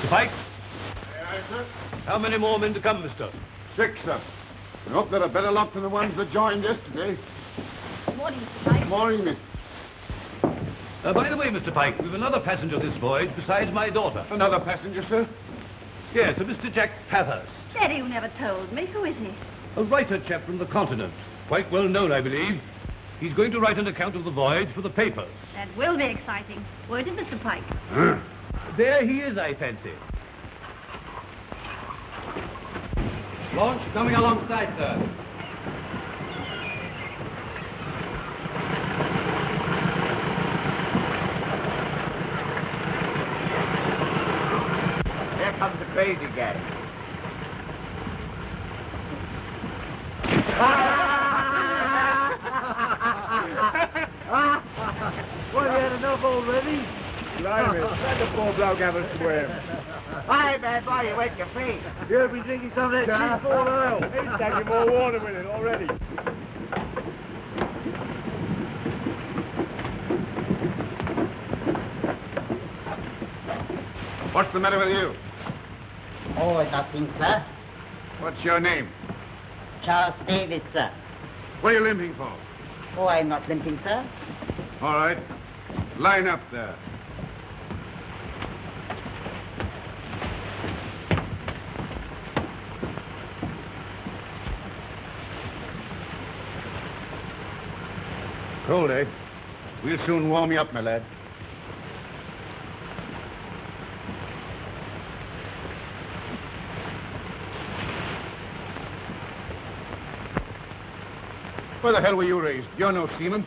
Mr. Pike? Aye, sir. How many more men to come, mister? 6, sir. I hope they're a better lot than the ones that joined yesterday. Morning, Mr. Pike. Morning, miss. By the way, Mr. Pike, we've another passenger this voyage besides my daughter. Another passenger, sir? Yes, a Mr. Jack Pathurst. Daddy, you never told me. Who is he? A writer chap from the continent. Quite well known, I believe. He's going to write an account of the voyage for the papers. That will be exciting. Where is Mr. Pike? There he is, I fancy. Launch coming alongside, sir. Here comes the crazy gang. What, you had enough already? Blimey, let the poor bloke have a swim. Hi, man, boy, you wet your feet. You'll be drinking some of that cheap oil. He's taking more water with it already. What's the matter with you? Oh, nothing, sir. What's your name? Charles Davis, sir. What are you limping for? Oh, I'm not limping, sir. All right. Line up there. Cold, eh? We'll soon warm you up, my lad. Where the hell were you raised? You're no seaman.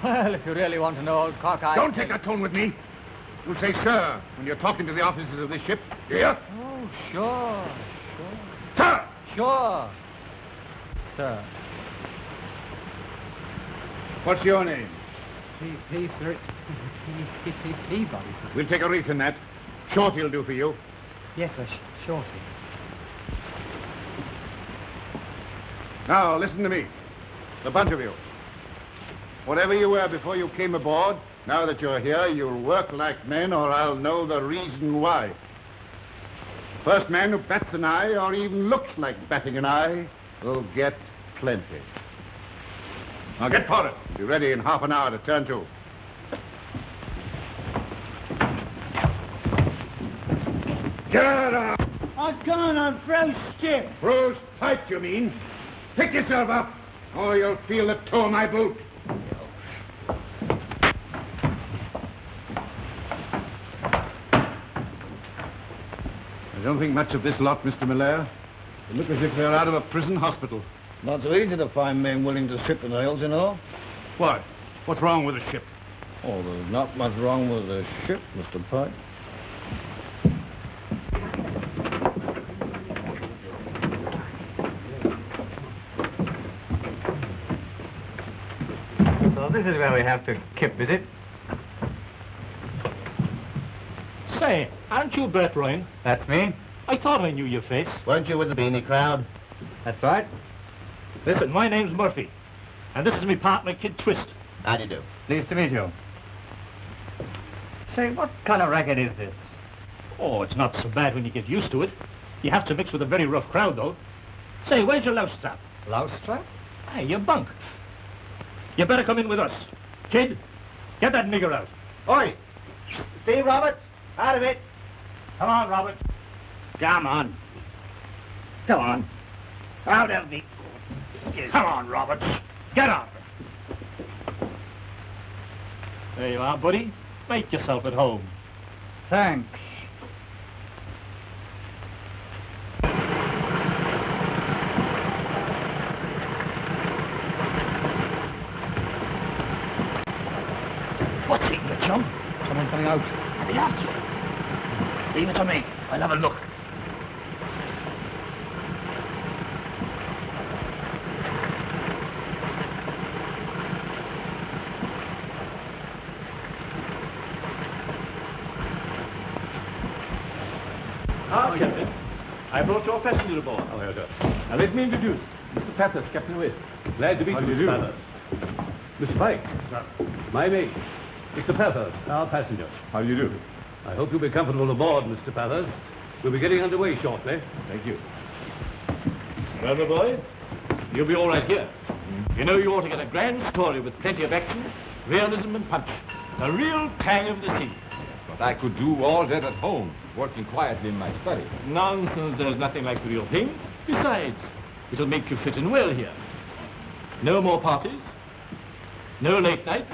Well, if you really want to know, old cock, Don't take that tone with me. You'll say sir when you're talking to the officers of this ship. Yeah? Oh, sure. Sir! Sure. Sir. What's your name? Peabody, sir. We'll take a reef in that. Shorty'll do for you. Yes, sir, Shorty. Now, listen to me. The bunch of you. Whatever you were before you came aboard, now that you're here, you'll work like men, or I'll know the reason why. First man who bats an eye, or even looks like batting an eye, will get plenty. Now get forward. Be ready in half an hour to turn to. Get up! I can't, I'm froze stiff. Froze tight, you mean? Pick yourself up, or you'll feel the toe of my boot. I don't think much of this lot, Mr. Miller. They look as if they're out of a prison hospital. Not so easy to find men willing to strip the nails, you know. What? What's wrong with the ship? Oh, there's not much wrong with the ship, Mr. Pike. So this is where we have to kip, is it? Say, aren't you Bert Ryan? That's me. I thought I knew your face. Weren't you with the beanie crowd? That's right. Listen, my name's Murphy, and this is my partner, Kid Twist. How do you do? Pleased to meet you. Say, what kind of racket is this? Oh, it's not so bad when you get used to it. You have to mix with a very rough crowd, though. Say, where's your louse strap? Louse trap? Hey, your bunk. You better come in with us. Kid, get that nigger out. Oi! Steve Roberts, out of it. Come on, Robert. Come on. Come on. Out of the... Come on, Roberts. Get out. There you are, buddy. Make yourself at home. Thanks. What's it, you chum? Someone coming out. Are they after you? Leave it to me. I'll have a look. Captain. I brought your passenger aboard. Oh, hello, sir. Now, let me introduce Mr. Pathurst, Captain West. Glad to meet you, Mr. Pathurst. Mr. Pike, my mate, Mr. Pathurst, our passenger. How do you do? I hope you'll be comfortable aboard, Mr. Pathurst. We'll be getting underway shortly. Thank you. Well, my boy, you'll be all right here. You know you ought to get a grand story with plenty of action, realism and punch. A real tang of the sea. But I could do all that at home, working quietly in my study. Nonsense, there's nothing like the real thing. Besides, it'll make you fit in well here. No more parties, no late nights,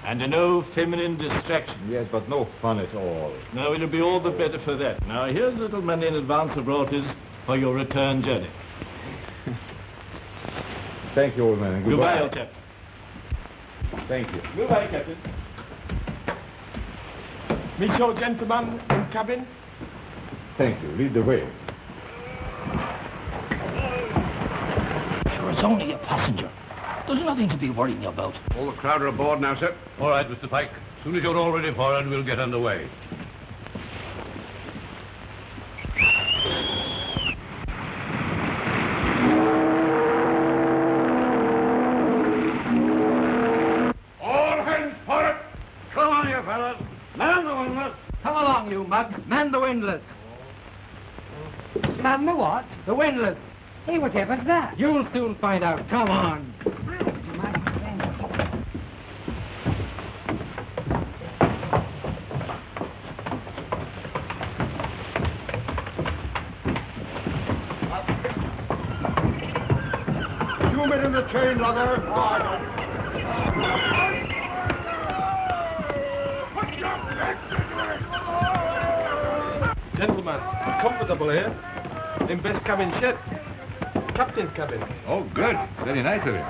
and no feminine distraction. Yes, but no fun at all. No, it'll be all the better for that. Now, here's a little money in advance of royalties for your return journey. Thank you, old man. and Goodbye, Goodbye. old chap. Thank you. Goodbye, Captain. Me show gentleman in cabin. Thank you. Lead the way. Sure, it's only a passenger. There's nothing to be worrying about. All the crowd are aboard now, sir. All right, Mr. Pike. As soon as you're all ready for it, we'll get underway. All hands for it! Come on, you fellas. Man the windlass. Come along, you mugs. Man the windlass. Man the what? The windlass. Hey, whatever's that? You'll soon find out. Come on. You men in the chain, lugger. Gentlemen, comfortable here. In best cabin ship. Captain's cabin. Oh, good. It's very nice of him.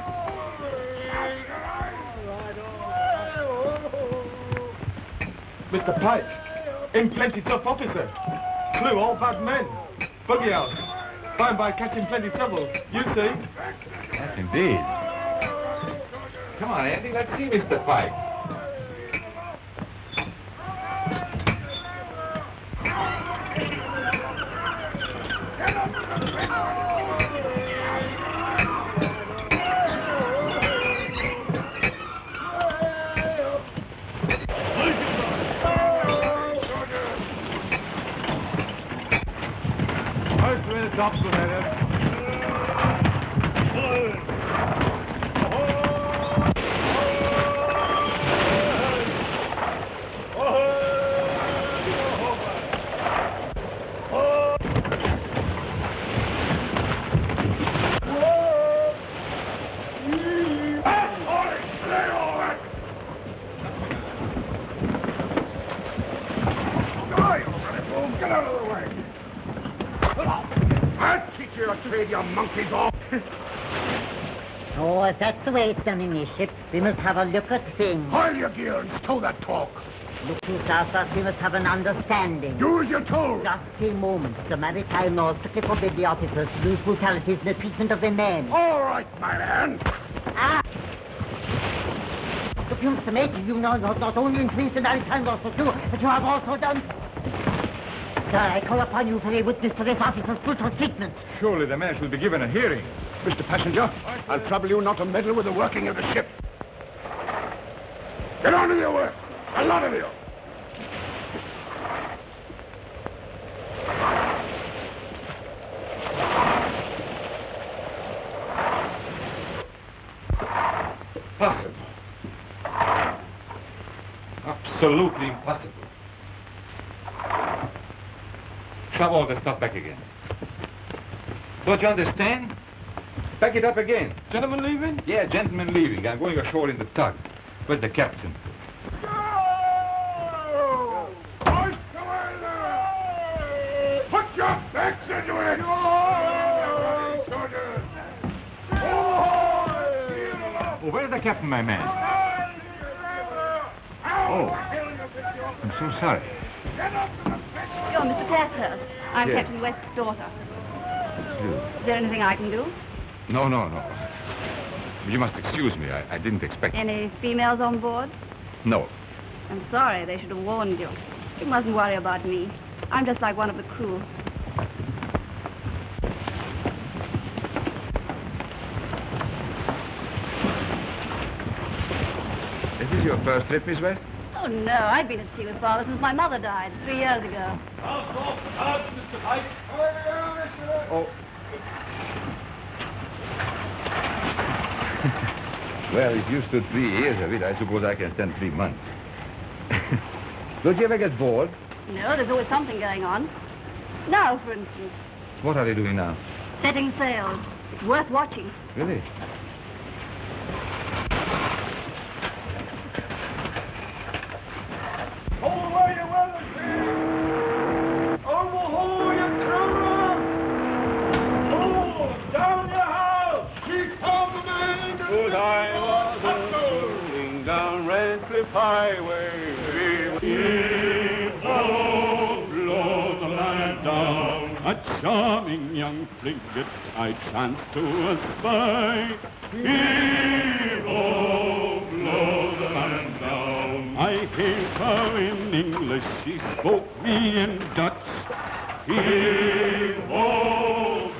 Mr. Pike, in plenty tough officer. Clue all bad men. Buggy out. By catching plenty trouble. You see? Yes, indeed. Come on, Andy. Let's see Mr. Pike. Oh, if that's the way it's done in this ship, we must have a look at things. Haul your gear and stow that talk. Look you, Southwest, we must have an understanding. Do as you're told. Just a moment. The maritime laws strictly forbid the officers to use brutalities in the treatment of their men. All right, my man. Ah! Look, you, Mr. Mate, you know not only increased the maritime laws for two, but you have also done... Sir, I call upon you for a witness to this officer's brutal treatment. Surely the man should be given a hearing. Mr. Passenger, I'll trouble you not to meddle with the working of the ship. Get on with your work. A lot of you. Impossible. Absolutely impossible. Shove all the stuff back again. Don't you understand? Back it up again. Gentlemen leaving? Yeah, gentlemen leaving. I'm going ashore in the tug. Where's the captain? Put your backs into it! Oh, where's the captain, my man? Oh, I'm so sorry. You're Mr. Bathurst. I'm Yes. Captain West's daughter. You. Is there anything I can do? No. You must excuse me. I didn't expect... Any females on board? No. I'm sorry. They should have warned you. You mustn't worry about me. I'm just like one of the crew. Is this your first trip, Miss West? Oh, no, I've been at sea with Father since my mother died 3 years ago. Out, Mr. Pike. Oh. Well, if you stood 3 years of it, I suppose I can stand 3 months. Don't you ever get bored? No, there's always something going on. Now, for instance, What are they doing now? setting sails. It's worth watching. Really? Hold away your weather, overhaul your trawler! Hold down your house! Keep on the man! Good I was rolling down Redcliffe Highway. Blow the land down. A charming young frigate I chanced to espy. Blow the land down. I hailed her in English, she spoke me in Dutch. Blow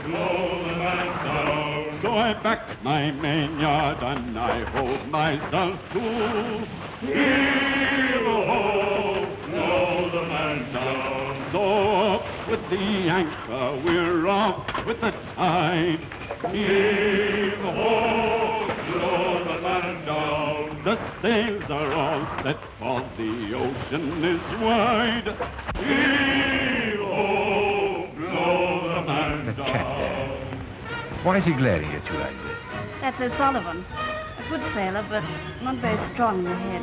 the land down. So I backed my mainyard and I hove myself to. Blow the man down. So up with the anchor, we're off with the tide. Blow the man down. The sails are all set, for the ocean is wide. Blow the man The chap down. there. Why is he glaring at you like this? That's O'Sullivan. A good sailor, but not very strong in the head.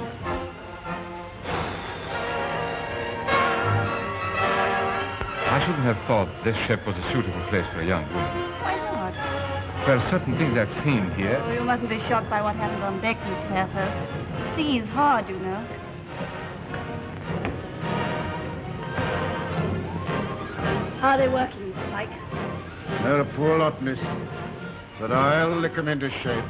I shouldn't have thought this ship was a suitable place for a young woman. Why not? There are certain things I've seen here. Oh, you mustn't be shocked by what happened on deck, Mr. Bathurst. The sea is hard, you know. How are they working, Mr. Pike? They're a poor lot, miss. But I'll lick 'em into shape.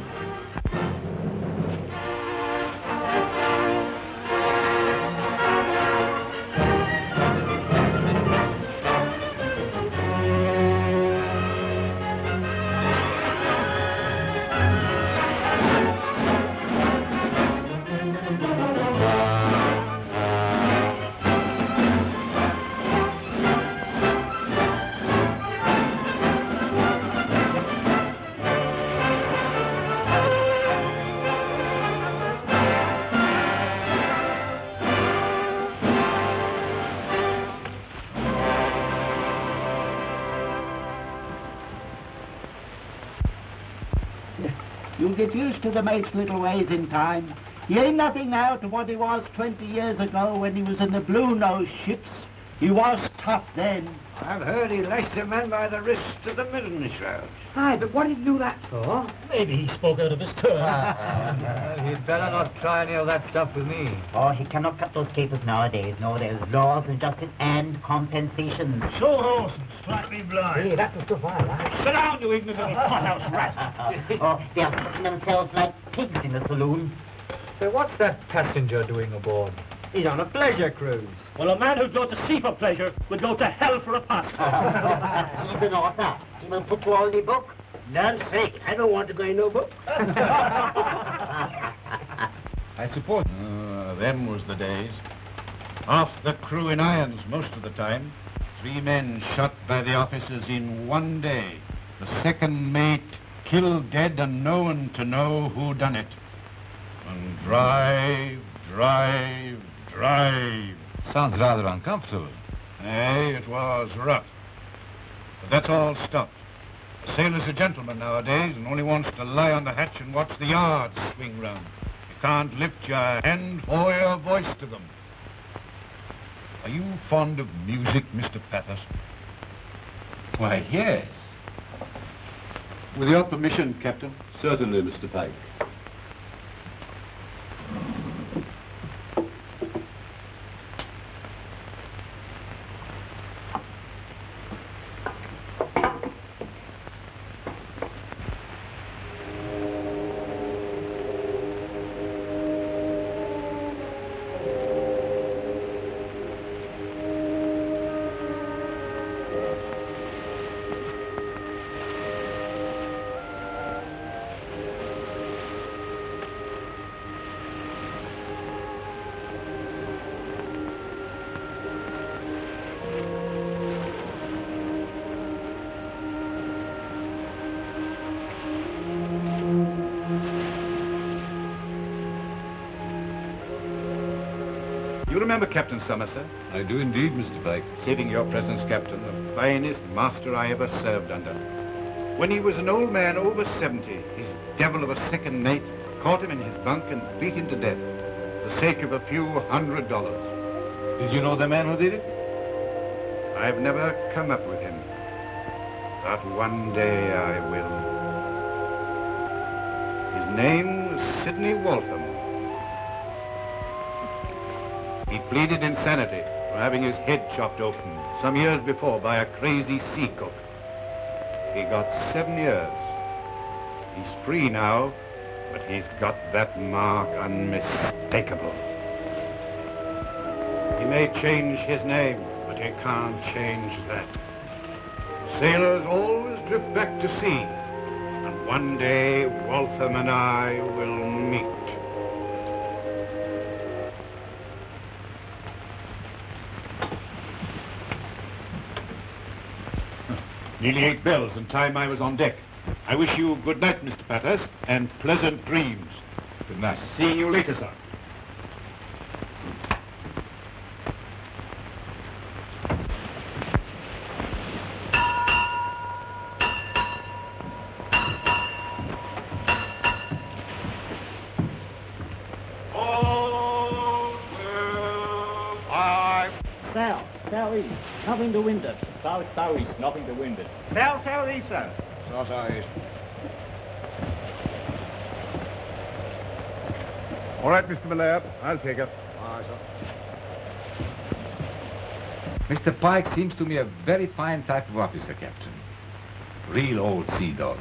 You'll get used to the mate's little ways in time. He ain't nothing now to what he was 20 years ago when he was in the Blue-Nose ships. He was tough then. I've heard he lashed a man by the wrist to the mutiny shrouds. Aye, but what did he do that for? Maybe he spoke out of his turn. He'd better not try any of that stuff with me. Oh, he cannot cut those capers nowadays. No, there's laws and justice and compensations. So horse and strike me blind. Hey, that's the stuff I like. Sit down, you ignorant little pothouse rat. Oh, they are putting themselves like pigs in the saloon. Say, what's that passenger doing aboard? He's on a pleasure cruise. Well, a man who'd go to sea for pleasure would go to hell for a pastime. He's an author. He will put you all in the book. None sake, I don't want to go in no book. I suppose. Them was the days. Half the crew in irons most of the time. 3 men shot by the officers in one day. The second mate killed dead and no one to know who done it. And drive. Sounds rather uncomfortable. Aye, it was rough. But that's all stopped. A sailor's a gentleman nowadays and only wants to lie on the hatch and watch the yards swing round. You can't lift your hand or your voice to them. Are you fond of music, Mr. Pathurst? Why, yes. With your permission, Captain. Certainly, Mr. Pike. remember Captain Summer, sir? I do indeed, Mr. Pike. Saving your presence, Captain, the finest master I ever served under. When he was an old man over 70, his devil of a second mate caught him in his bunk and beat him to death for the sake of a few $100. Did you know the man who did it? I've never come up with him. But one day I will. His name was Sidney Waltham. He pleaded insanity for having his head chopped open some years before by a crazy sea cook. He got 7 years. He's free now, but he's got that mark unmistakable. He may change his name, but he can't change that. Sailors always drift back to sea, and one day Waltham and I will meet. Nearly 8 bells, and time I was on deck. I wish you good night, Mr. Bathurst, and pleasant dreams. Good night. See you later, sir. Southeast, nothing to windward. Southeast, nothing to windward. Southeast, sir. Southeast. All right, Mr. Malaire, I'll take it. Aye, sir. Mr. Pike seems to me a very fine type of officer, Captain. Real old sea dog.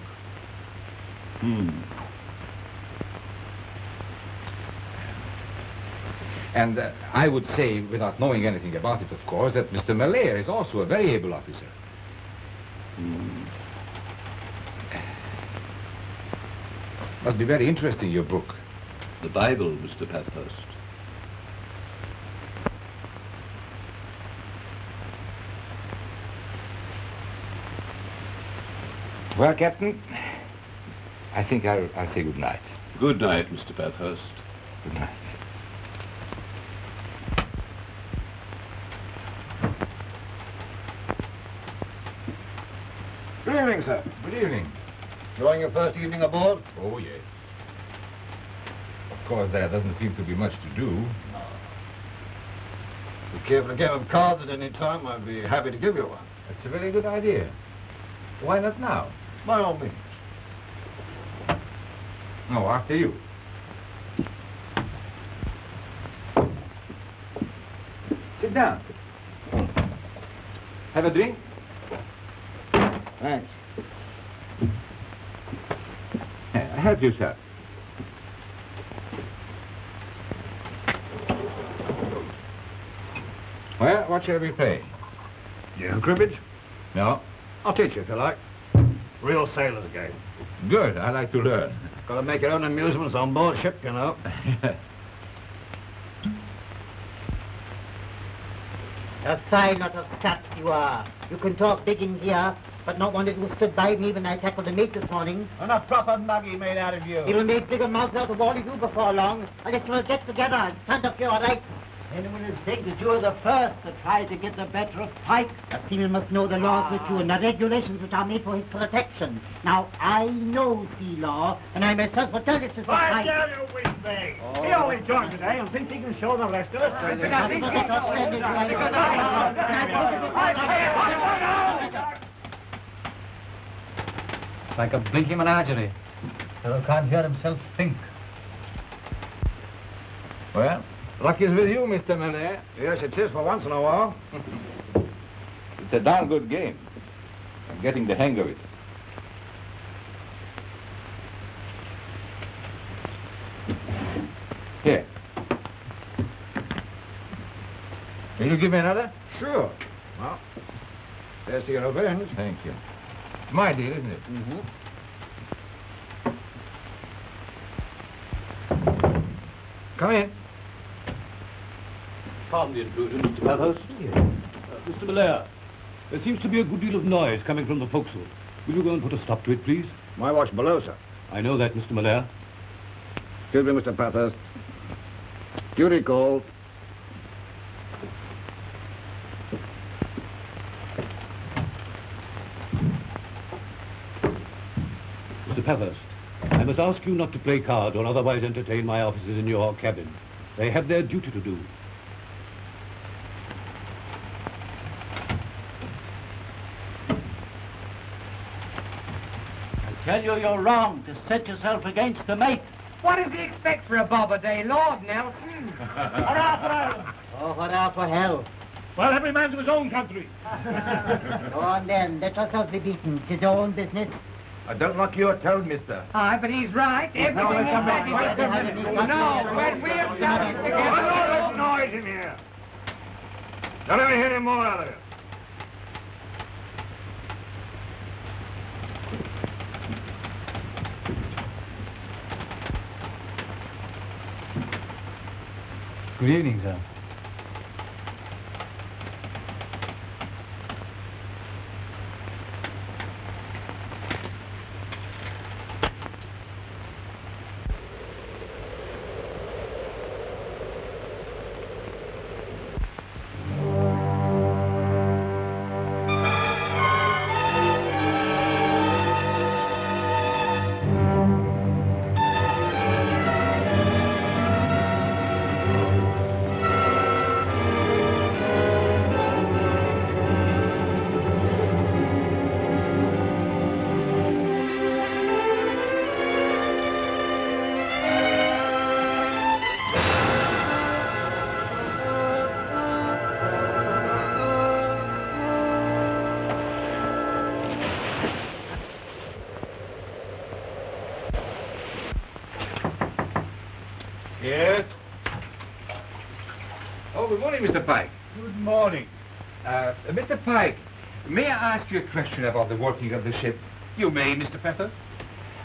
And I would say, without knowing anything about it, of course, that Mr. Malaire is also a very able officer. Must be very interesting, your book. The Bible, Mr. Bathurst. Well, Captain, I think I'll say good night. Good night, Mr. Bathurst. Good night. Good evening, sir. Good evening. Enjoying your first evening aboard? Oh, yes. Of course, there doesn't seem to be much to do. If you care for a game of cards at any time, I'd be happy to give you one. That's a very good idea. Why not now? By all means. No, after you. Sit down. Have a drink? Thanks. Help yourself. Well, what shall we play? You know cribbage? No. I'll teach you if you like. Real sailor's game. Good. I like to learn. Got to make your own amusements on board ship, you know. A fine lot of sap you are. You can talk big in here, but not one of you stood by me when I tackled the mate this morning. And a proper muggy made out of you. It'll make bigger mouths out of all of you before long. I guess we'll get together and stand up for your rights. Anyone who thinks that you're the first to try to get the better of Pike, a seaman must know the laws which you and the regulations which are made for his protection. Now, I know sea law, and I myself will tell you this is Pike. down, you weak thing. He only joined today and thinks he can show the rest of us. Like a blinking menagerie. Fellow can't hear himself think. Well, luck is with you, Mr. Malaire. Yes, it is for once in a while. It's a darn good game. I'm getting the hang of it. Here. Will you give me another? Sure. Well, there's to your revenge. Thank you. It's my deal, isn't it? Mm-hmm. Come in. Pardon the intrusion, Mr. Bathurst. Mr. Malaire, there seems to be a good deal of noise coming from the forecastle. Will you go and put a stop to it, please? My watch below, sir. I know that, Mr. Malaire. Excuse me, Mr. Bathurst. Duty call. Bathurst, I must ask you not to play cards or otherwise entertain my officers in your cabin. They have their duty to do. I tell you, you're wrong to set yourself against the mate. What does he expect for a bob a day, Lord Nelson? Oh, hurrah for hell. Well, every man to his own country. Go on then, let yourself be beaten. 'Tis your own business. I don't like your tone, mister. Aye, but he's right. Everything is ready. No, when we have done it together... What all this noise in here? Don't let me hear any more out of it. Good evening, sir. Yes? Oh, good morning, Mr. Pike. Good morning. Mr. Pike, may I ask you a question about the working of the ship? You may, Mr. Pethers.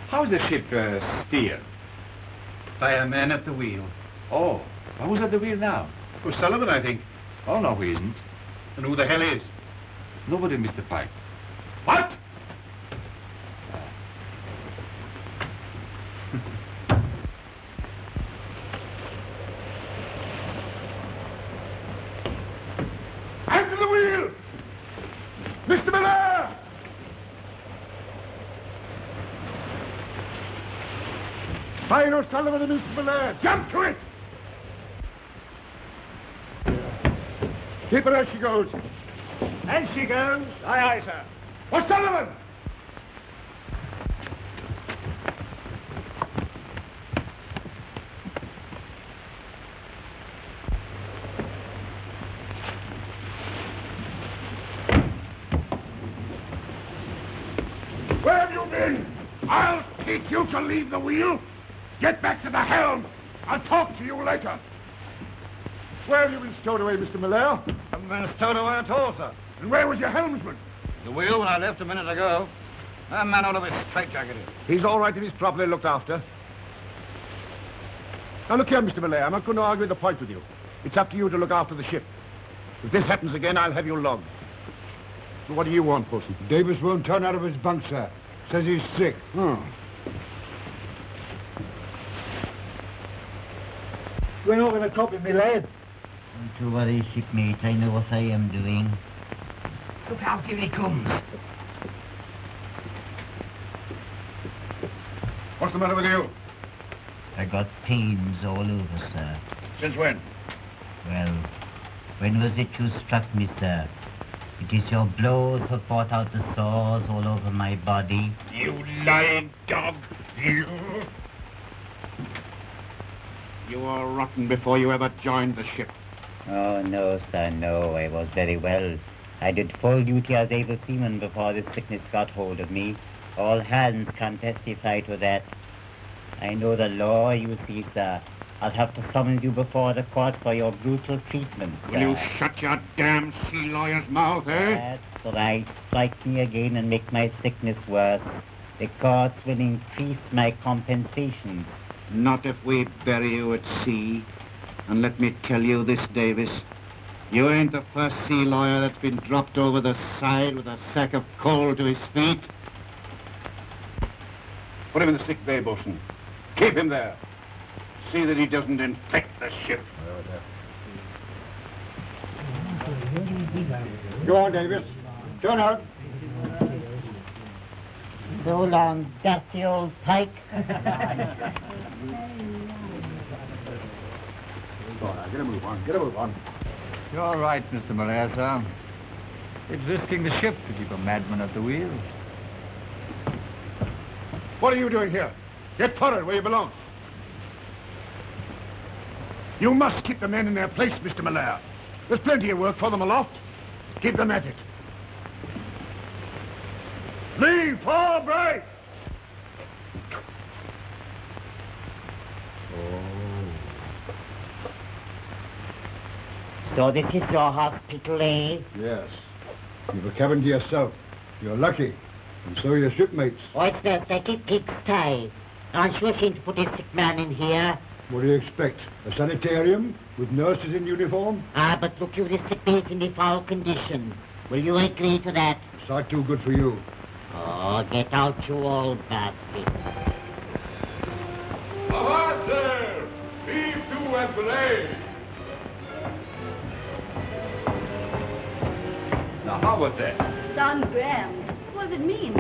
How's the ship steered? By a man at the wheel. Oh, who's at the wheel now? Oh, Sullivan, I think. Oh, no, he isn't. And who the hell is? Nobody, Mr. Pike. What? After the wheel! Mr. Miller! Find O'Sullivan and Mr. Miller. Jump to it! Keep her as she goes. As she goes? Aye, aye, sir. O'Sullivan! Where have you been? I'll teach you to leave the wheel. Get back to the helm. I'll talk to you later. Where have you been stowed away, Mr. Miller? Haven't been stowed away at all, sir. And where was your helmsman? The wheel when I left a minute ago. That man out of his straitjacketed. He's all right if he's properly looked after. Now, look here, Mr. Miller. I'm not going to argue the point with you. It's up to you to look after the ship. If this happens again, I'll have you logged. So what do you want, Pussy? Davis won't turn out of his bunk, sir. Says he's sick. Oh. Going over the copy, me lad. Don't you worry, shipmate. I know what I am doing. Look out, here he comes. What's the matter with you? I got pains all over, sir. Since when? Well, when was it you struck me, sir? It is your blows have brought out the sores all over my body. You lying dog! You were rotten before you ever joined the ship. Oh, no, sir, no. I was very well. I did full duty as able seaman before this sickness got hold of me. All hands can testify to that. I know the law, you see, sir. I'll have to summon you before the court for your brutal treatment, sir. Will you shut your damn sea lawyer's mouth, eh? That's right. Strike me again and make my sickness worse. The courts will increase my compensations. Not if we bury you at sea. And let me tell you this, Davis. You ain't the first sea lawyer that's been dropped over the side with a sack of coal to his feet. Put him in the sick bay, bosun. Keep him there. See that he doesn't infect the ship. Go on, Davis. Turn out. So long, dirty old Pike. Get a move on, get a move on. You're right, Mr. Malaire, sir. It's risking the ship to keep a madman at the wheel. What are you doing here? Get forward where you belong. You must keep the men in their place, Mr. Malaire. There's plenty of work for them aloft. Keep them at it. Leave for break! So this is your hospital, eh? Yes. You've a cabin to yourself. You're lucky. And so are your shipmates. Oh, it's the Becky pigsty. Aren't you ashamed to put a sick man in here? What do you expect? A sanitarium with nurses in uniform? Ah, but look you, this sick mate's in a foul condition. Will you agree to that? A sight too good for you. Oh, get out, you old bastard. Avast there! Heave to and belay! Now, how was that? Don Graham. What does it mean?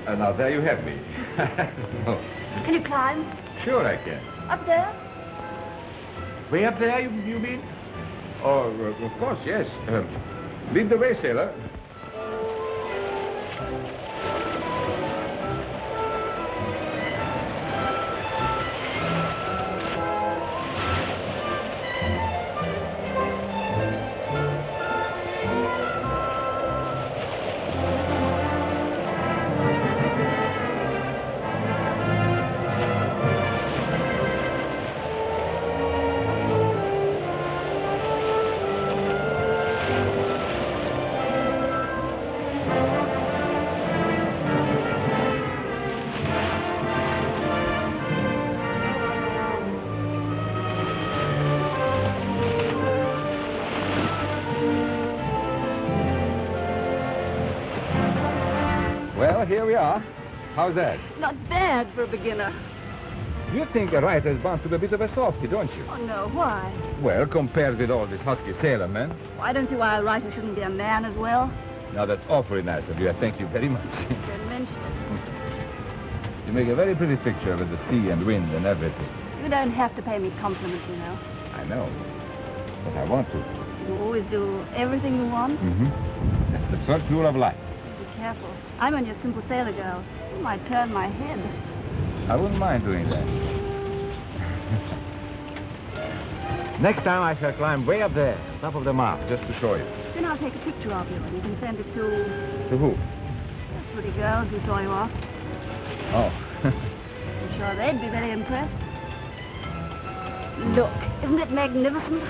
Now, there you have me. No. Can you climb? Sure I can. Up there? Way up there, you mean? Oh, of course, yes. Lead the way, sailor. Well, here we are. How's that? Not bad for a beginner. You think a writer's bound to be a bit of a softy, don't you? Oh, no, why? Well, compared with all these husky sailormen. Why don't you why a writer shouldn't be a man as well? Now, that's awfully nice of you. I thank you very much. Don't mention it. You make a very pretty picture with the sea and wind and everything. You don't have to pay me compliments, you know. I know. But I want to. You always do everything you want. Mm-hmm. That's the first rule of life. Be careful. I'm only a simple sailor girl. You might turn my head. I wouldn't mind doing that. Next time I shall climb way up there, top of the mast, just to show you. Then I'll take a picture of you and you can send it to... To who? The pretty girls who saw you off. Oh. I'm sure they'd be very impressed. Look, isn't it magnificent?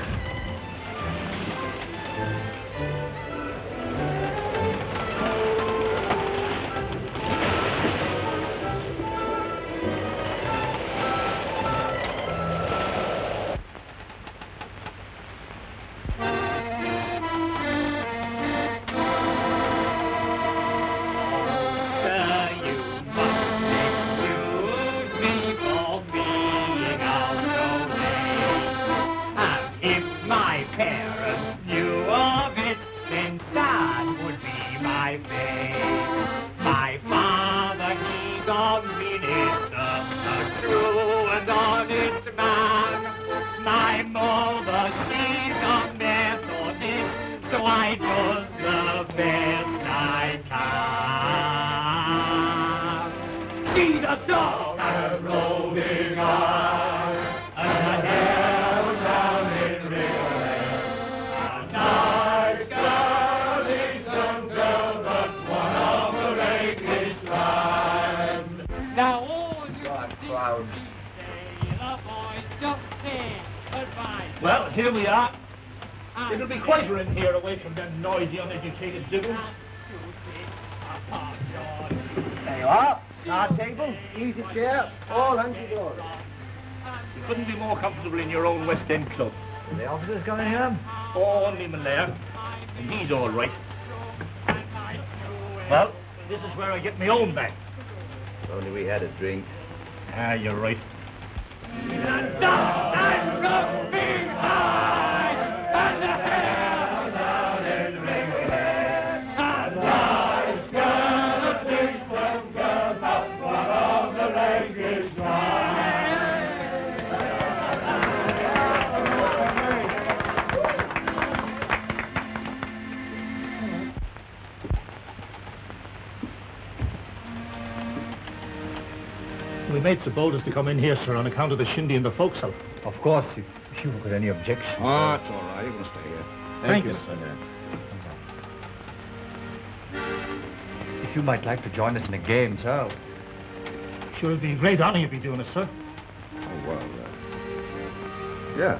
Well, here we are. It'll be quieter in here away from them noisy, uneducated diggers. There you are. Card table, easy chair, all hunky-dory. You couldn't be more comfortable in your own West End club. Are the officers coming here? Oh, only Malaire. And he's all right. Well, this is where I get my own back. If only we had a drink. Ah, you're right. We made so bold as to come in here, sir, on account of the shindy in the forecastle. Of course, if you've got any objection. Oh, it's all right. You can stay here. Thank you, sir. If you might like to join us in a game, sir. Sure, it'd be a great honor you'd be doing it, sir. Oh, well, yeah.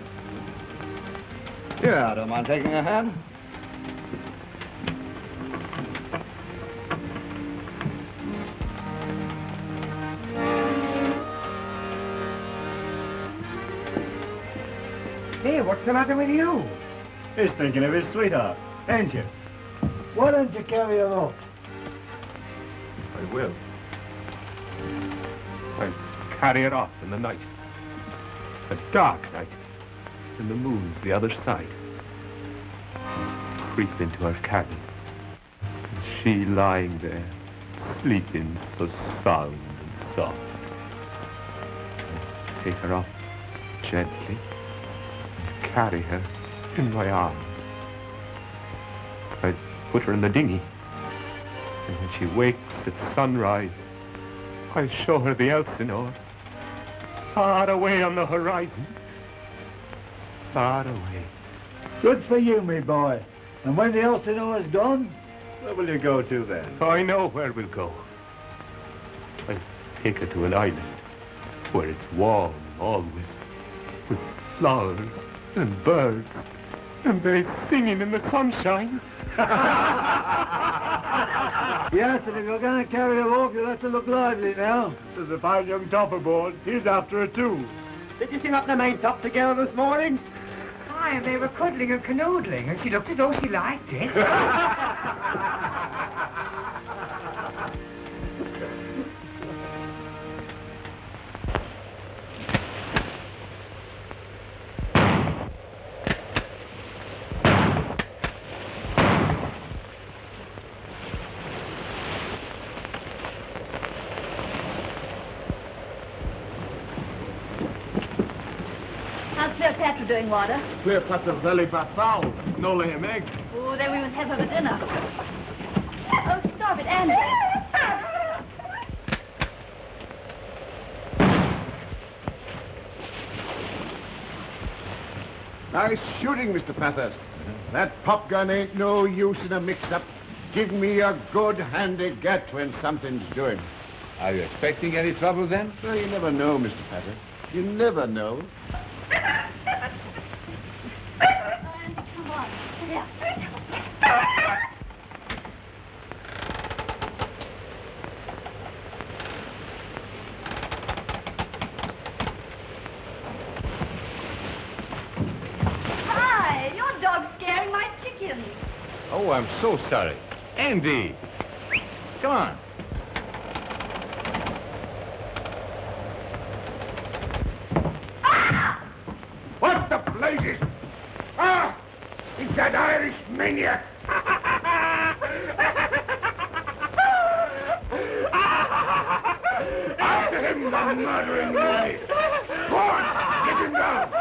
Yeah, I don't mind taking a hand. Hey, what's the matter with you? He's thinking of his sweetheart, ain't you? Why don't you carry her off? I will. I'll carry her off in the night. A dark night. And the moon's the other side. Creep into her cabin. And she lying there, sleeping so sound and soft. I'll take her off gently and carry her in my arms. I'd put her in the dinghy. And when she wakes at sunrise, I'll show her the Elsinore. Far away on the horizon. Far away. Good for you, me boy. And when the Elsinore is gone, Where will you go to then? I know where we'll go. I'll take her to an island where it's warm always, with flowers and birds, and they singing in the sunshine. yes, and if you're going to carry her off, you'll have to look lively now. There's a fine young top aboard. He's after her too. Did you see up the main top together this morning? Aye, and they were cuddling and canoodling, and she looked as though she liked it. How's Cleopatra doing, Warder? Cleopatra's belly fat fowl. No laying eggs. Oh, then we must have her for dinner. Oh, stop it, Andy. Nice shooting, Mr. Pathurst. That pop gun ain't no use in a mix-up. Give me a good handy gat when something's doing. Are you expecting any trouble then? Well, you never know, Mr. Pathurst. You never know. Come on. Here. Hi, your dog's scaring my chickens. Oh, I'm so sorry. Andy! Come on. What the blazes? Ah! It's that Irish maniac! After him, the murdering guy! Go on! Get him down!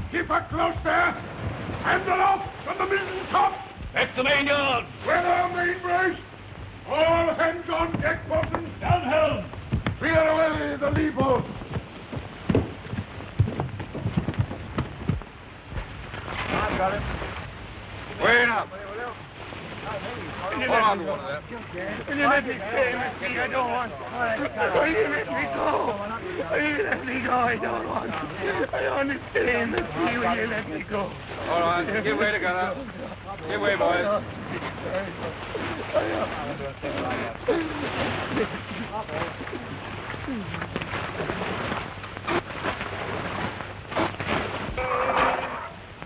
Keep her close there! Handle off from the mizzen top! That's the main yard. Weather main brace! All hands on deck, bosun! Down helm. Clear away the lee boat! I've got it. Wait up! Hold on to one of them. Will you let me stay in the sea? I don't want to. Will you let me go? Will you let me go? I don't want to. I want to stay in the sea. Will you let me go? All right, give way together. Give way, boys.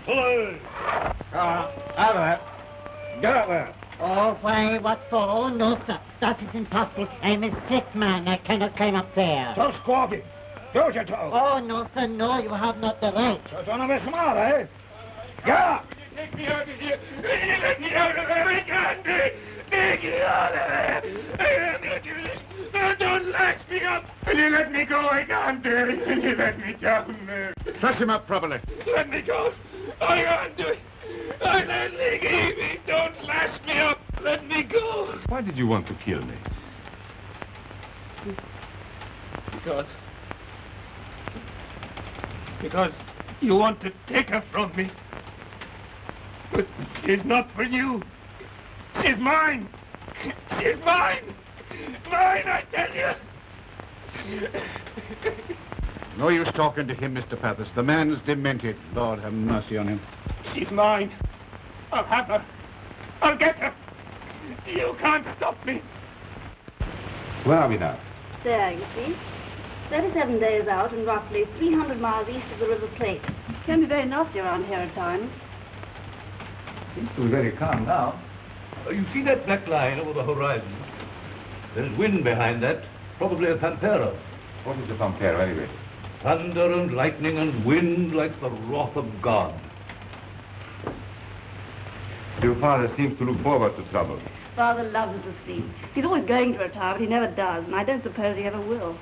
Pull Out of that. Get up there. Oh, why, what for? No, sir. That is impossible. I'm a sick man. I cannot climb up there. Stop squawking. Don't you talk? Oh, no, sir, no, you have not the right. So don't have a smart, eh? Yeah! Take me out of here! Let me out of there! I can't do it! Take me out of there! I can't do this! Don't lash me up! Will you let me go? I can't do it! Will you let me down there? Truss him up properly. Let me go! I can't do it! I let me go! Don't lash me up! Let me go! Why did you want to kill me? Because you want to take her from me. But she's not for you. She's mine. She's mine. Mine, I tell you. No use talking to him, Mr. Pathurst. The man's demented. Lord have mercy on him. She's mine. I'll have her. I'll get her. You can't stop me. Where are we now? There, you see. 37 days out and roughly 300 miles east of the River Plate. Can be very nasty around here at times. Seems to be very calm now. You see that black line over the horizon? There's wind behind that, probably a pampero. What is a pampero, anyway? Thunder and lightning and wind like the wrath of God. Your father seems to look forward to trouble. Father loves the sea. He's always going to retire, but he never does, and I don't suppose he ever will.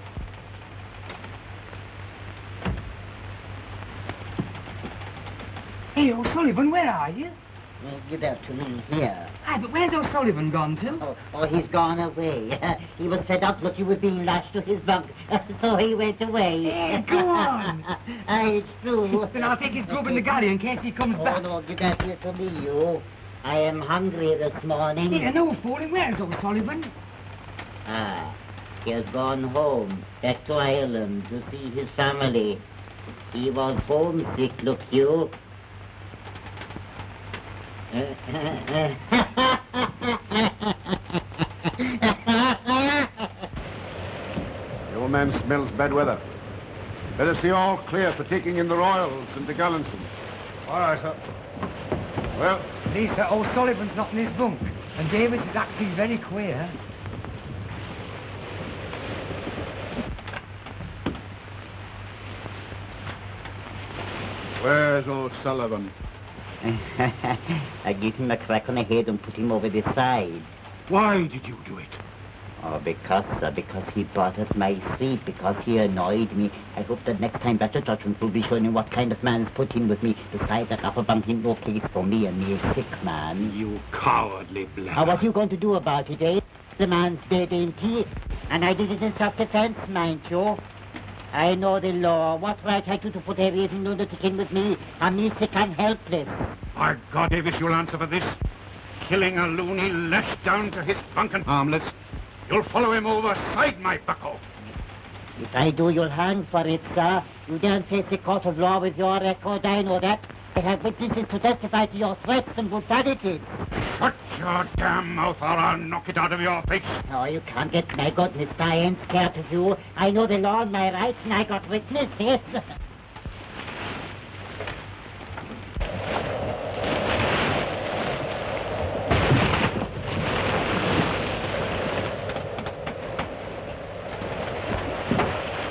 Hey, O'Sullivan, where are you? Give that to me here. Aye, but where's O'Sullivan gone to? Oh, he's gone away. He was fed up that you were being lashed to his bunk, so he went away. Hey, go on. It's true. Then I'll take his grub in the galley in case he comes back. Oh, no, give that here to me, you. I am hungry this morning. Hey, no fooling. Where's O'Sullivan? He has gone home, back to Ireland, to see his family. He was homesick, look you. The old man smells bad weather. Better see all clear for taking in the royals and the Gallanton. All right, sir. Well, Lisa, O'Sullivan's not in his bunk, and Davis is acting very queer. where's O'Sullivan? I give him a crack on the head and put him over the side. Why did you do it? Oh, because he bothered my sleep, because he annoyed me. I hope that next time better judgment will be shown in what kind of man's put in with me. Besides, that upper bunk ain't no place for me, a mere sick man. You cowardly black. Now, what are you going to do about it, eh? The man's dead, ain't he? And I did it in self-defense, mind you. I know the law. What right had you to put every lunatic in with me? I'm me sick and helpless. By God, Davis, you'll answer for this. Killing a loony lashed down to his bunk and harmless. You'll follow him overside, my bucko. If I do, you'll hang for it, sir. You daren't face the court of law with your record, I know that. I have witnesses to testify to your threats and brutalities. Shut your damn mouth or I'll knock it out of your face. No, you can't get my goodness. I ain't scared of you. I know the law and my rights, and I got witnesses.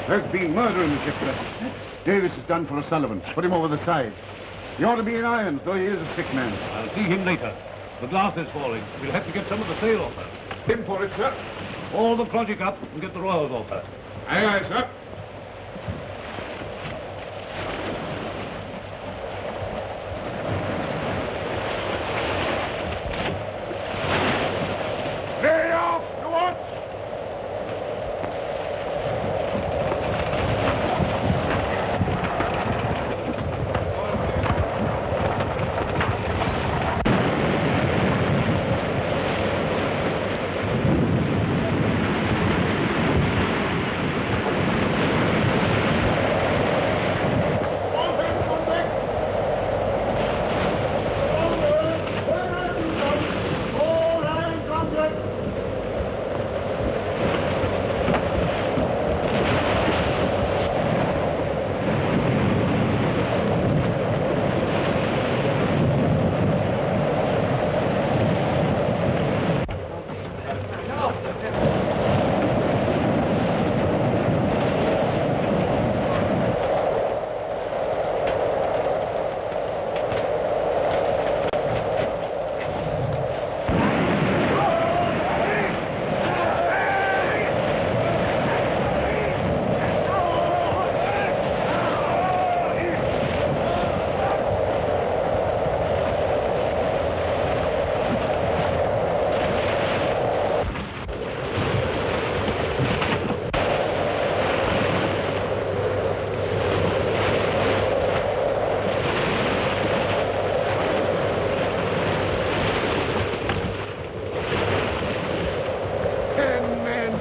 There's been murder in the ship, sir. Davis is done for O'Sullivan. Put him over the side. He ought to be in irons, though he is a sick man. I'll see him later. The glass is falling. We'll have to get some of the sail off her. Him for it, sir. Haul the project up and get the royals off her. Aye, aye, sir. Lay off, you watch!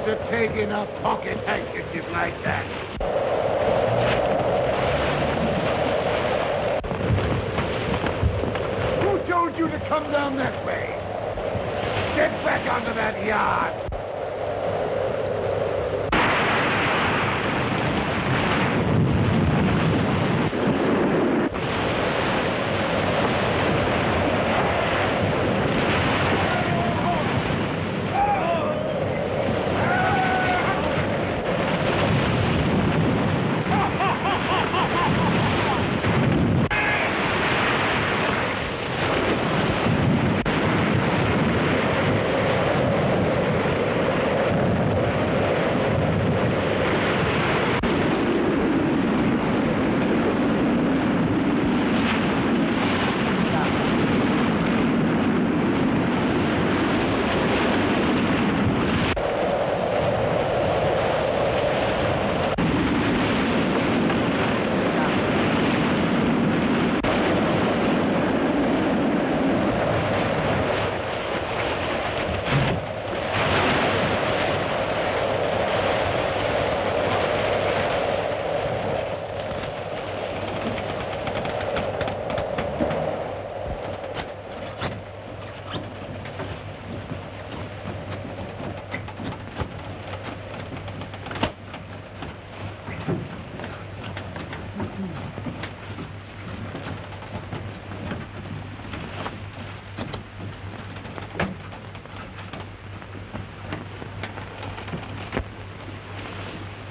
to take in a pocket handkerchief like that? Who told you to come down that way? Get back onto that yard.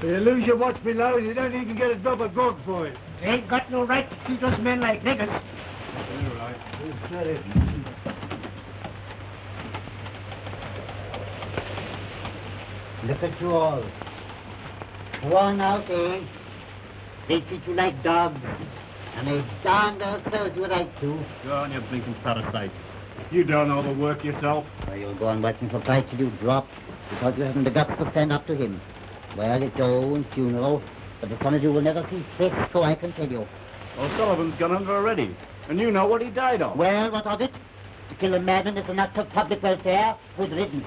You lose your watch below, you don't even get a drop of grog for it. You ain't got no right to treat us men like niggers. All right. Who said it? Look at you all. Worn out, eh? They treat you like dogs. And they darned ourselves with like too. Go on, you blinking parasite. You don't overwork yourself. Well, you'll go on waiting for fight till you drop, because you haven't the guts to stand up to him. Well, it's your own funeral, but the son of you will never see Frisco, I can tell you. O'Sullivan's gone under already, and you know what he died of. Well, what of it? To kill a madman is an act of public welfare with riddance.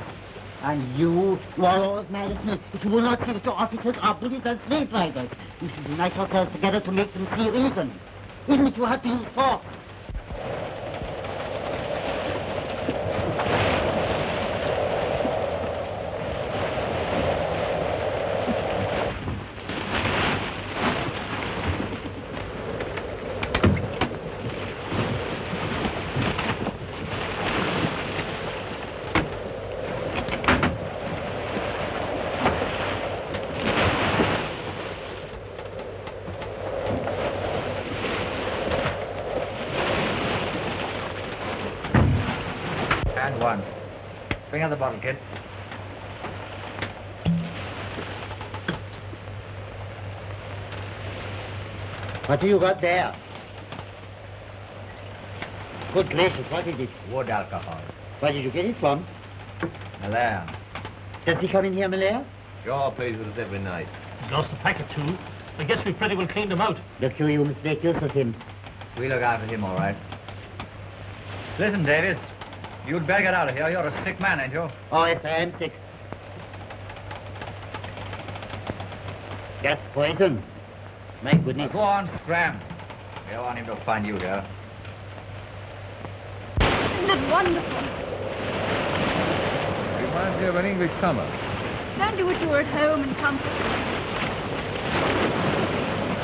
And you are all mad at me. If you will not see that your officers are bullies and slave drivers, we should unite ourselves together to make them see reason, even if you have to use force. One. Bring out the bottle, kid. What do you got there? Good gracious, what is it? Wood alcohol. Where did you get it from? Malaire. Does he come in here, Malaire? Sure, plays with us every night. He's lost a pack or two. I guess we pretty well cleaned him out. Look here, you must make use of him. We look after him, all right. Listen, Davis. You'd better get out of here. You're a sick man, ain't you? Oh, yes, I am sick. Gas poison. My goodness. Now, go on, scram. We don't want him to find you here. Isn't it wonderful? Reminds me of an English summer. Don't you wish you were at home and comfortable?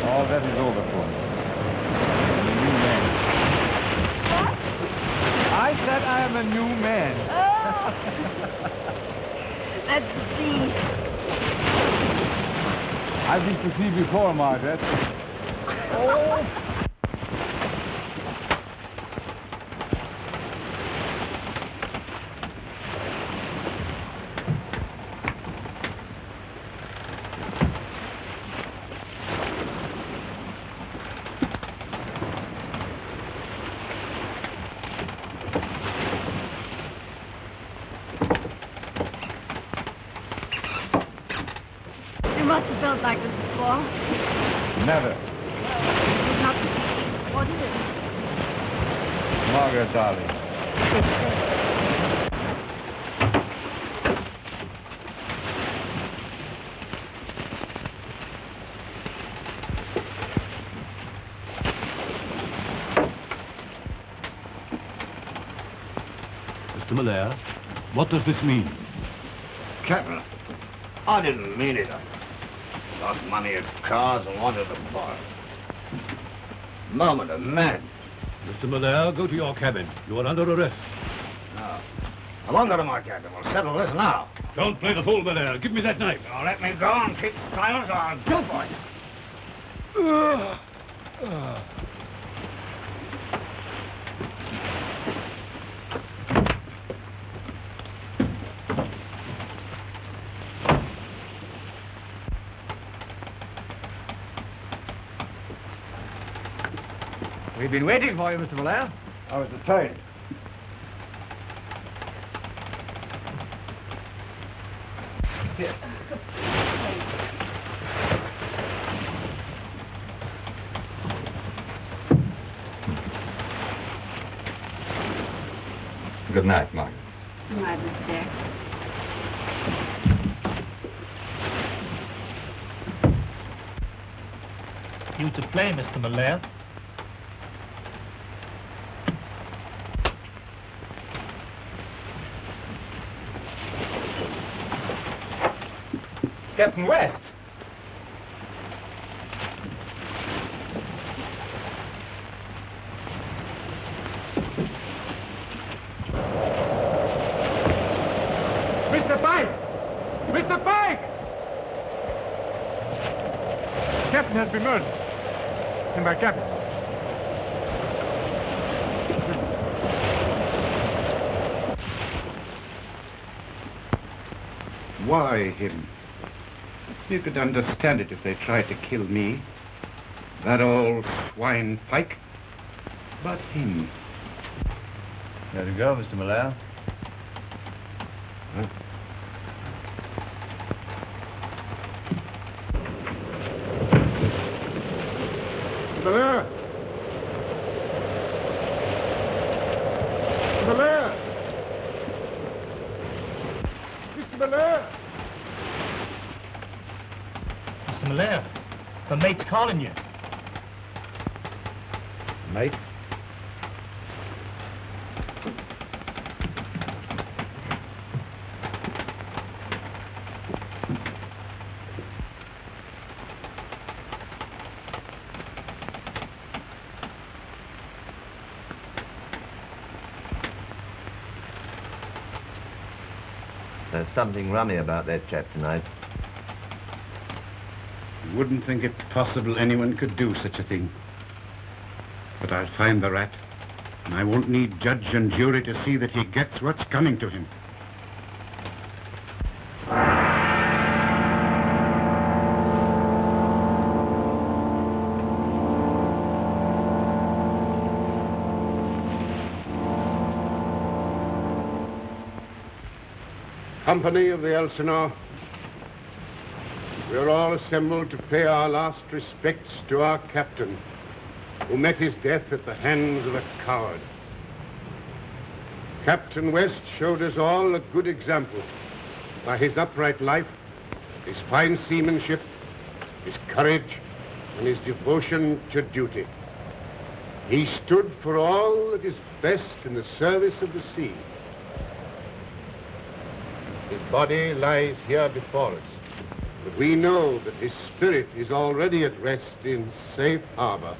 All that is over for me. I'm a new man. What? I said I am a new man. Oh! That's the sea. I've been to sea before, Margaret. Oh! You must have felt like this before. Never. It's not. What is it? Margaret, darling. Malaire, what does this mean? Captain, I didn't mean it. I lost money at cards and wanted to borrow. Moment of mad. Mr. Malaire, go to your cabin. You are under arrest. No. I won't go to my cabin. We'll settle this now. Don't play the fool, Malaire. Give me that knife. Now let me go and keep silence or I'll do for you. We've been waiting for you, Mr. Malaire. I was detained. Here. Good night, Margaret. Good night, Miss Jack. You to play, Mr. Malaire. Captain West. Mr. Pike! Mr. Pike! Captain has been murdered. In my cabin. Why him? You could understand it if they tried to kill me. That old swine Pike. But him. There you go, Mr. Malaire. Huh? Malaire! Malaire! Mr. Malaire! Mr. Malaire, the mate's calling you. Mate? There's something rummy about that chap tonight. You wouldn't think it possible anyone could do such a thing. But I'll find the rat, and I won't need judge and jury to see that he gets what's coming to him. Company of the Elsinore, we are all assembled to pay our last respects to our captain, who met his death at the hands of a coward. Captain West showed us all a good example by his upright life, his fine seamanship, his courage, and his devotion to duty. He stood for all that is best in the service of the sea. His body lies here before us, but we know that his spirit is already at rest in safe harbor.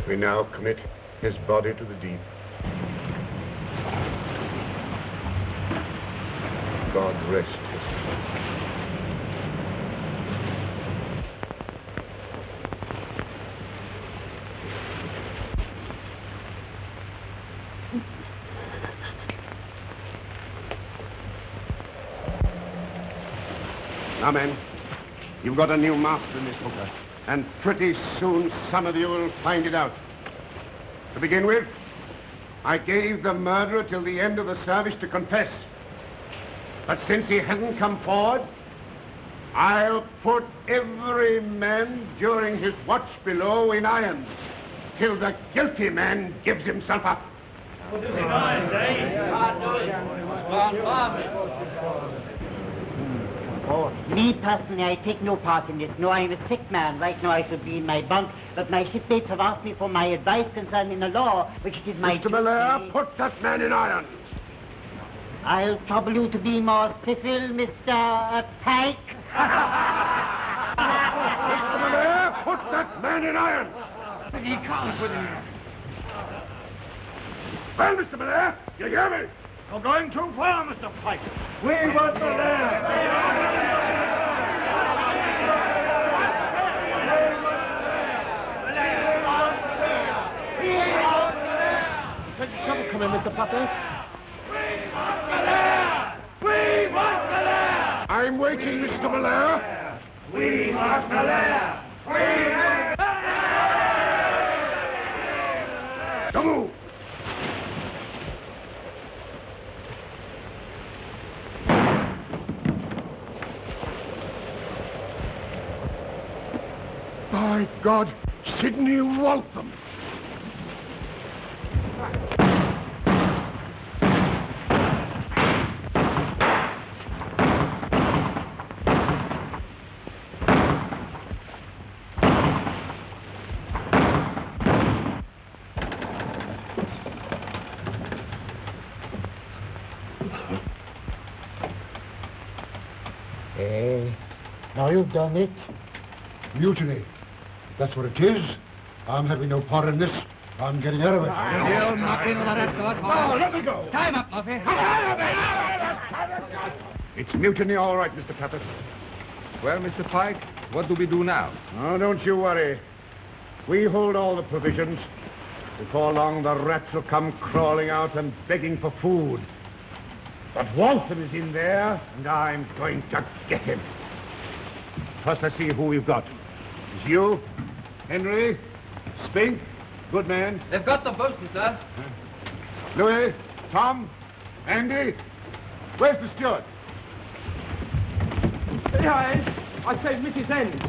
We now commit his body to the deep. God rest his soul. Now, men, you've got a new master in this hooker, and pretty soon some of you will find it out. To begin with, I gave the murderer till the end of the service to confess. But since he hasn't come forward, I'll put every man during his watch below in irons till the guilty man gives himself up. Oh, me personally, I take no part in this. No, I'm a sick man. Right now I should be in my bunk, but my shipmates have asked me for my advice concerning the law, which it is my Mr. Miller, put that man in irons. I'll trouble you to be more civil, Mr. Pike. Mr. Miller, put that man in irons. He can't put him. Well, Mr. Miller, you hear me? You're going too far, Mr. Pike. We want the land. There's trouble coming, Mr. Puppet. We want the lair! I'm waiting, Mr. Miller. We want the lair! Don't move. By God, Sidney Waltham. Now you've done it. Mutiny. That's what it is. I'm having no part in this. I'm getting out of it. You'll knock in with the rest of us. Oh, let me go. Time up, Muffy. It's mutiny, all right, Mr. Pappas. Well, Mr. Pike, what do we do now? Oh, don't you worry. We hold all the provisions. Before long, the rats will come crawling out and begging for food. But Waltham is in there, and I'm going to get him. First, let's see who we've got. It's you, Henry, Spink, good man. They've got the bosun, sir. Louis, Tom, Andy. Where's the steward? Behind. I saved Mrs. End.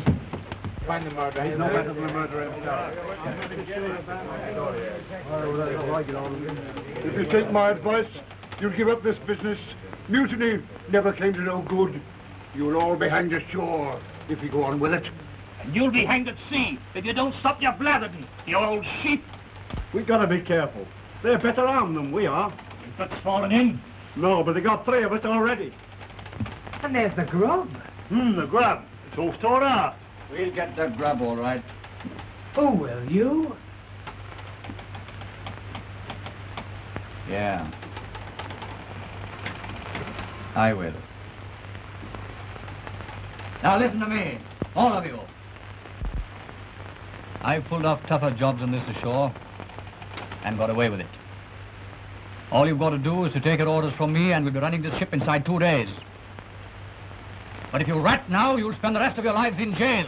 Find the murderer. He's no better than a murderer himself. If you take my advice, you'll give up this business. Mutiny never came to no good. You'll all be hanged ashore if you go on with it. And you'll be hanged at sea if you don't stop your blathering, you old sheep. We've got to be careful. They're better armed than we are. That's fallen in. No, but they got 3 of us already. And there's the grub. The grab. It's all stored out. We'll get the grub, all right. Oh, will you? Yeah. I will. Now listen to me, all of you. I've pulled off tougher jobs than this ashore and got away with it. All you've got to do is to take your orders from me and we'll be running this ship inside 2 days. But if you rat now, you'll spend the rest of your lives in jail.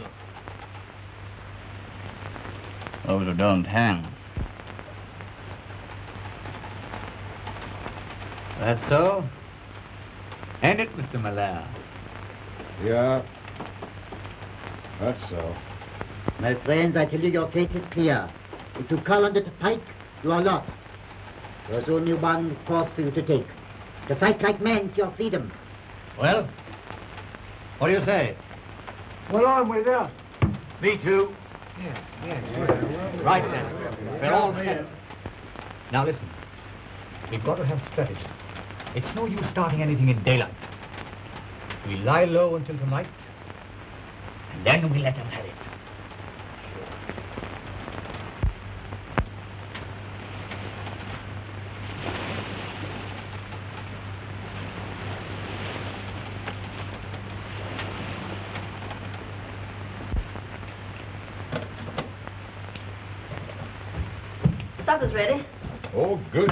Those who don't hang. That's so? Ain't it, Mr. Miller? Yeah. That's so. My friends, I tell you, your case is clear. If you call under the Pike, you are lost. There's only one course for you to take. To fight like men to your freedom. Well, what do you say? Well, I'm with you. Me too. Yeah. Right then. We're all set. Now listen. We've got to have strategy. It's no use starting anything in daylight. We lie low until tonight, and then we let them have it. Supper's ready. Oh, good.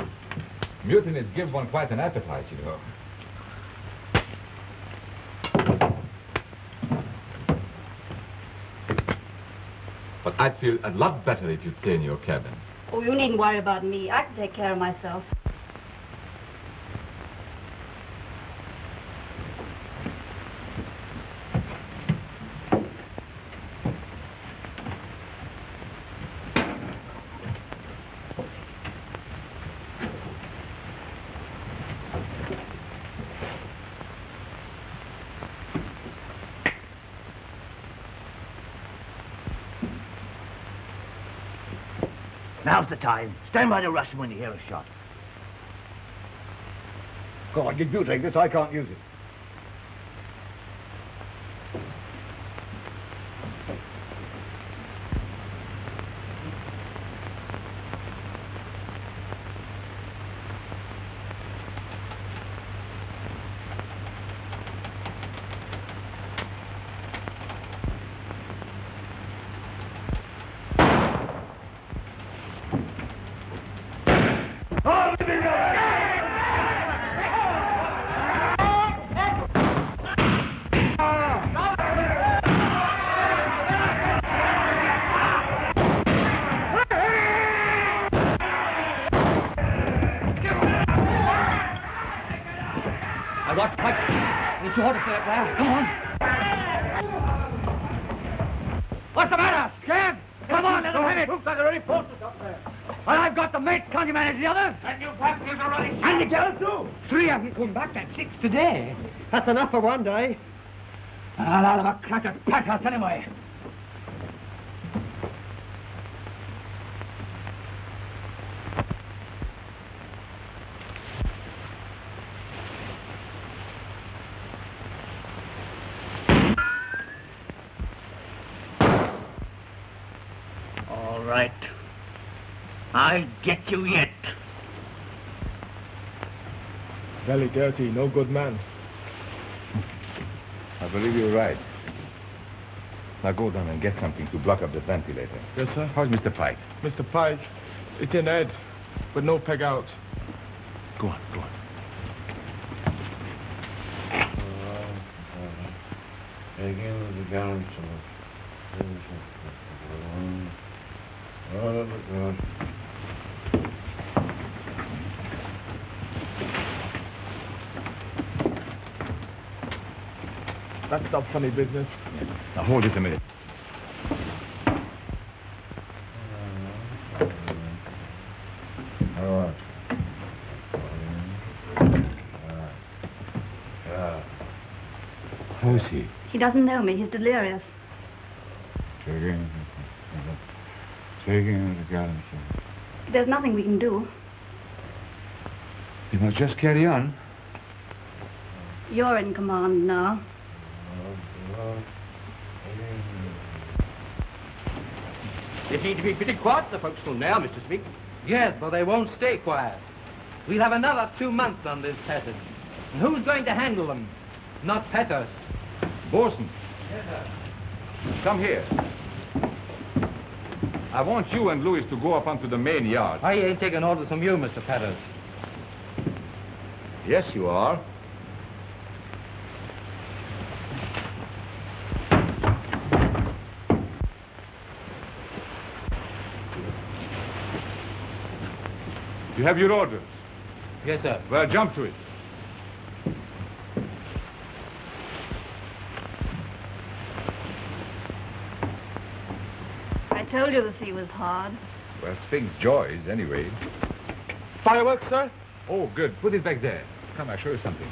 Mutinies give one quite an appetite, you know. But I'd feel a lot better if you'd stay in your cabin. Oh, you needn't worry about me. I can take care of myself. Now's the time. Stand by the Russian when you hear a shot. Go on, you take this. I can't use it. It's your order, sir, there. Come on. What's the matter? Scared? Come on, let them have it. Looks like they're already posted up there. Well, I've got the mate. Can't you manage the others? And you passengers are running. And the girls, too. 3 haven't come back. That's 6 today. That's enough for one day. I'll have a crack at Packhouse anyway. All right. I'll get you yet. Belly dirty, no good man. I believe you're right. Now go down and get something to block up the ventilator. Yes, sir. How's Mr. Pike? Mr. Pike, it's in Ed, but no peg out. Go on, go on. Again with the gallant That's not funny business. Now hold this a minute. Who is he? He doesn't know me. He's delirious. Taking the gallant. There's nothing we can do. You must just carry on. You're in command now. They seem to be pretty quiet, the folks from now, Mr. Smith. Yes, but they won't stay quiet. We'll have another 2 months on this passage. And who's going to handle them? Not Petters. Bosun, Yes, sir. come here. I want you and Louis to go up onto the main yard. I ain't taking orders from you, Mr. Petters. Yes, you are. You have your orders. Yes, sir. Well, jump to it. I told you the sea was hard. Well, Sphinx joys, anyway. Fireworks, sir? Oh, good. Put it back there. Come, I'll show you something.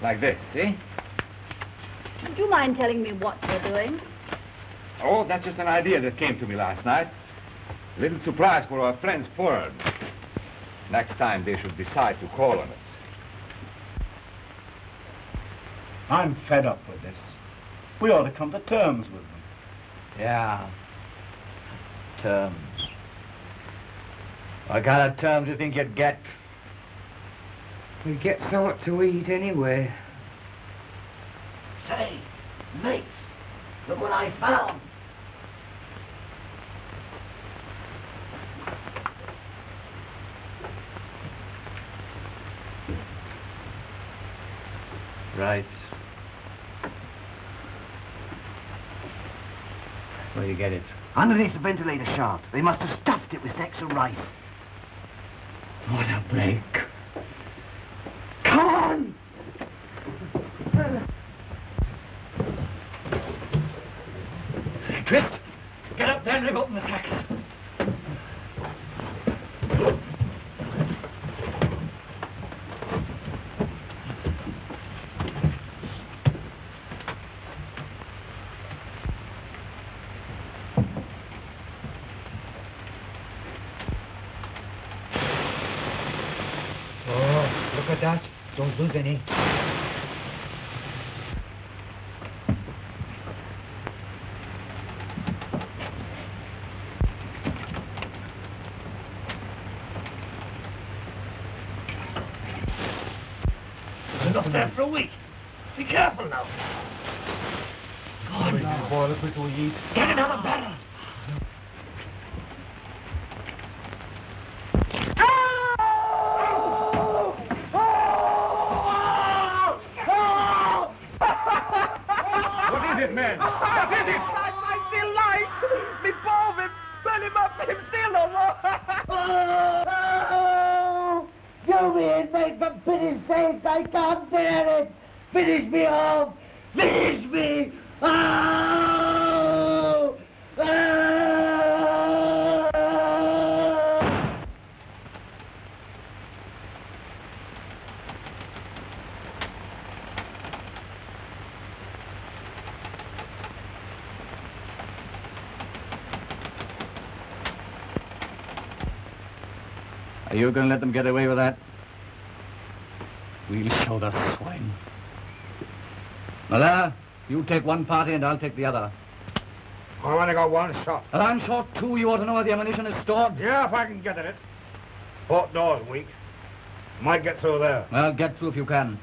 Like this, see? Would you mind telling me what you're doing? Oh, that's just an idea that came to me last night. A little surprise for our friends forward. Next time they should decide to call on us. I'm fed up with this. We ought to come to terms with them. Yeah. Terms. What kind of terms do you think you'd get? We get something to eat anyway. Say, mates, look what I found. Rice. Where do you get it? Underneath the ventilator shaft. They must have stuffed it with sacks of rice. What a break. Come on! Twist, get up there and rip open the sacks. don't lose any. Enough there for a week. Be careful now. Go on. Boil it before we eat. Get another barrel. What is it, man? What is it? I feel light. Me ball him. Burn him up. Him still no more. You inmate, for pity's sake, I can't bear it! Finish me off! Finish me! Oh! Oh! Are you going to let them get away with that? We'll show the swine. Mother, you take one party and I'll take the other. I've only got one shot. And I'm short too. You ought to know where the ammunition is stored. Yeah, if I can get at it. Port door's weak. Might get through there. Well, get through if you can.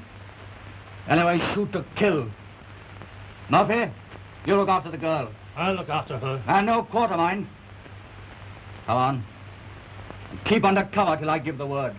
Anyway, shoot to kill. Murphy, you look after the girl. I'll look after her. And no quarter, mind. Come on. Keep under cover till I give the word.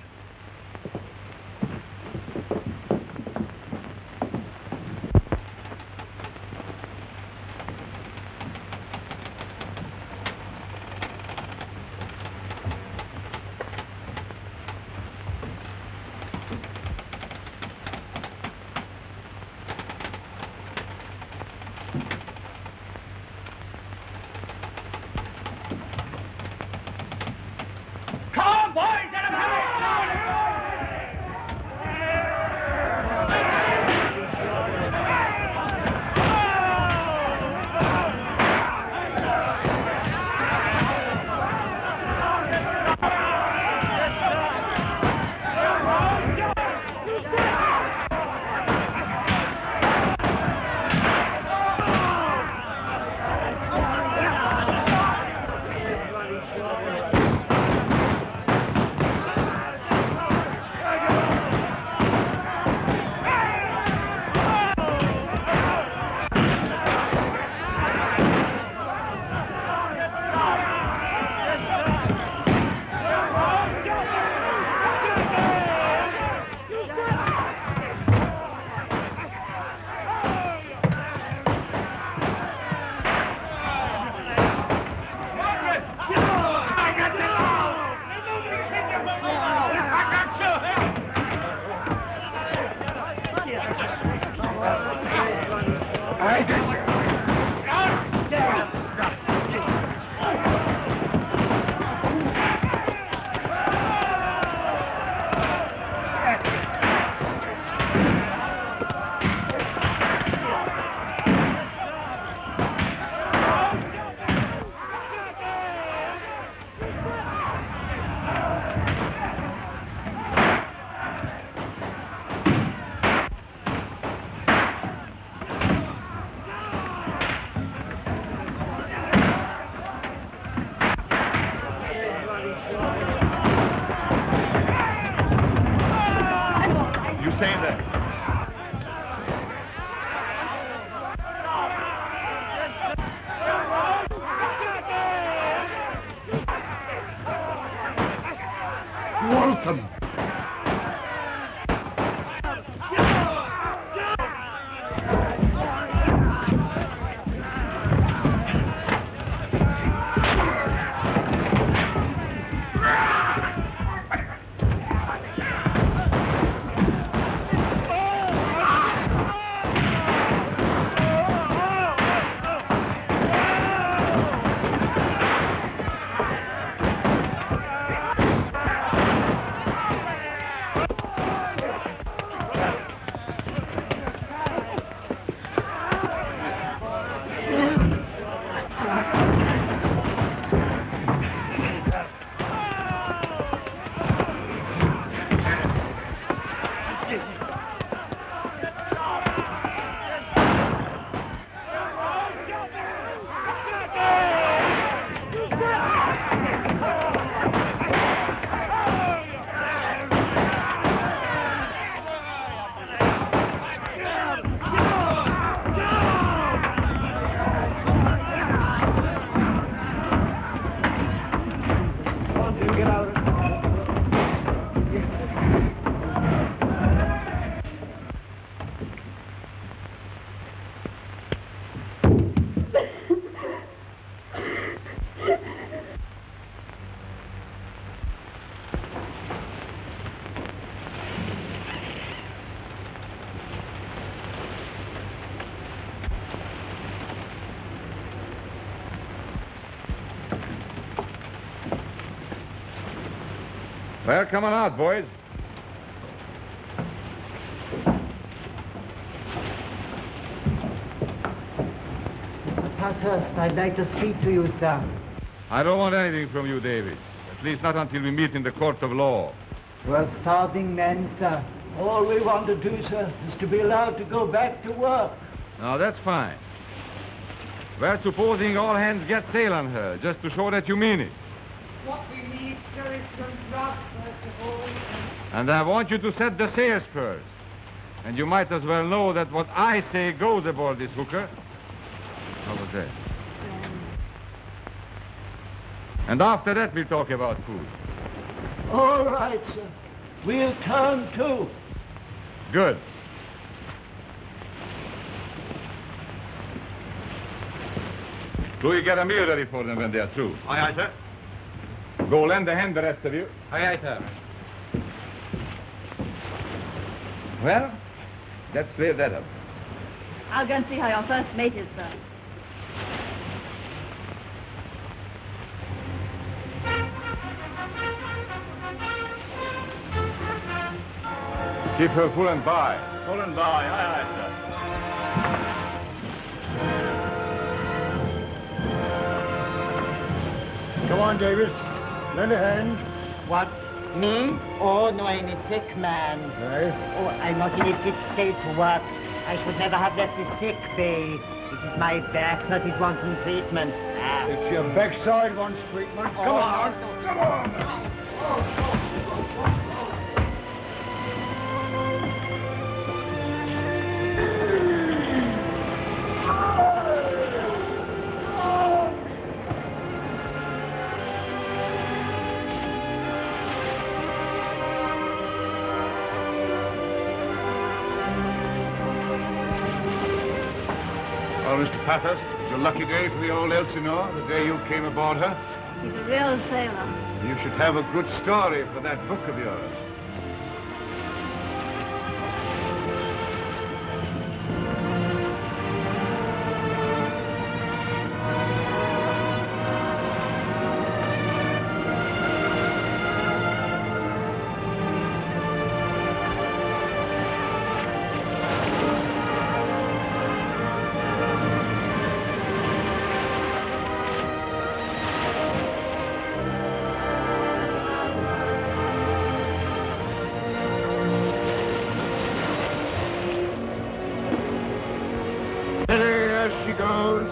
Well, come on out, boys. Mr. Parkhurst, I'd like to speak to you, sir. I don't want anything from you, David. At least not until we meet in the court of law. We're starving men, sir. All we want to do, sir, is to be allowed to go back to work. Now, that's fine. Well, supposing all hands get sail on her, just to show that you mean it. What we need, sir, is some grub, first of all. And I want you to set the sails first. And you might as well know that what I say goes aboard this hooker. How was that? And after that, we'll talk about food. All right, sir. We'll turn to. Good. Louis, get a meal ready for them when they're through. Aye, aye, sir. Go lend a hand, the rest of you. Aye, aye, sir. Well, let's clear that up. I'll go and see how your first mate is, sir. Keep her full and by. Full and by. Aye, aye, sir. Come on, Davis. Lend a hand. What? Me? Oh, no, I'm a sick man. Right. Oh, I'm not in a fit state to work. I should never have left the sick bay. It is my back that is wanting treatment. It's your backside wants treatment. Come on. Come on. Well, Mr. Pathurst, it was a lucky day for the old Elsinore, the day you came aboard her. He's a real sailor. You should have a good story for that book of yours. There she goes.